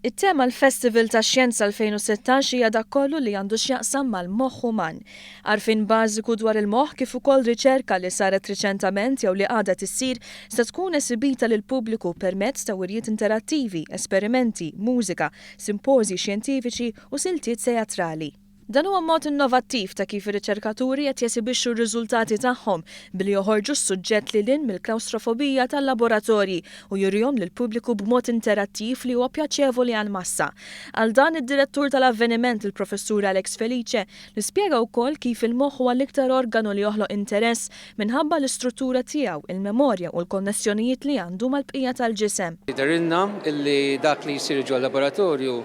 It-tema l-Festival tax-Xjenza 2016 hija dak kollu li għandu x'jaqsam mal-moħħ uman. Għarfien bażiku dwar il-moħħ kif ukoll riċerka li saret riċentament jew li għadha tissir se tkun esibita lil pubbliku permezz ta' wirjiet interattivi, esperimenti, mużika, simpożji xjentifiċi u siltiet teatrali. Dan huwa mod innovattiv ta' kif ir-riċerkaturi qed jesibixxu r-riżultati tagħhom billi joħorġu s-suġġett lil mill-klawstrofobija tal-laboratorji u jurihom lill-pubbliku b'mod interattiv li huwa pjaċevoli għall-massa. Għal dan id-direttur tal-avveniment il-professur Alex Felice nispjega wkoll kif il-moħħ huwa l-iktar organu li joħloq interess minħabba l-istruttura tiegħu, il-memorja u l-konnessjonijiet li għandu mal-bqija tal-ġisem. Darilna illi dak li jsir ġol laboratorju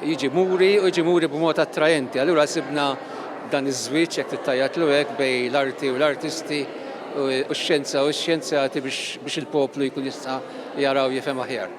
jiġi muri b'mod attrajenti. Allura sibna dan iż-żwieġ jekk tittajjatlu hekk bejn l-arti u l-artisti u x-xjenzjati biex il-poplu jkun jista' jaraw jifhem aħjar.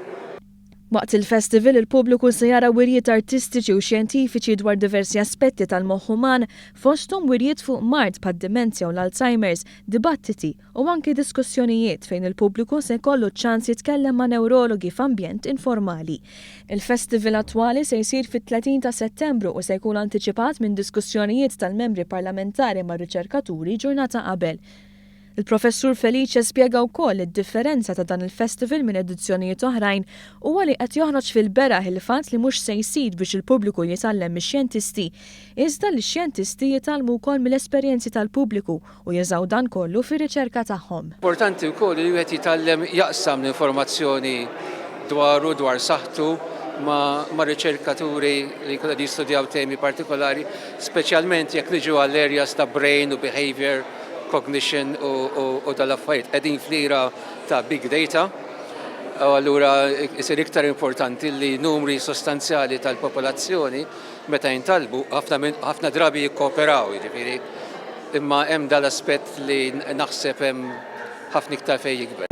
Waqt il-festival il-pubbliku se jara wirjiet artistiċi u xjentifiċi dwar diversi aspetti tal-moħħ uman, fosthom wirjiet fuq mard bħad-demenzja u l-Alzheimer's, dibattiti u anke diskussjonijiet fejn il-pubbliku se jkollu ċans jitkellem ma' neurologi f'ambjent informali. Il-festival attwali se jsir fit-30 ta' Settembru u se jkun antiċipat minn diskussjonijiet tal-membri parlamentari ma' riċerkaturi ġurnata qabel. Il-professur Felice spjega wkoll id-differenza ta' dan il-festival minn edizzjonijiet oħrajn huwa li qed joħroġ fil-beraħ il-fatt li mhux se jsir biex il-pubbliku jitgħallem mix-xjentisti, iżda li x-xjentisti jitgħallmu wkoll mill-esperjenzi tal-pubbliku u jeżaw dan kollu fir-riċerka tagħhom. Importanti wkoll li wieħed jitgħallem jaqsam l-informazzjoni dwar saħħtu ma' riċerkaturi li jkunu jistudjaw temi partikolari, speċjalment jekk niġu għall-areas ta' brain u behavior, cognition u tal-affarijiet qegħdin fl-ira ta' big data. Allura isir iktar importanti li numri sostanzjali tal-popolazzjoni meta jintalbu ħafna drabi jikkooperaw, jiġifieri, imma hemm dal-aspett li naħseb hemm ħafna iktar fejn jikber.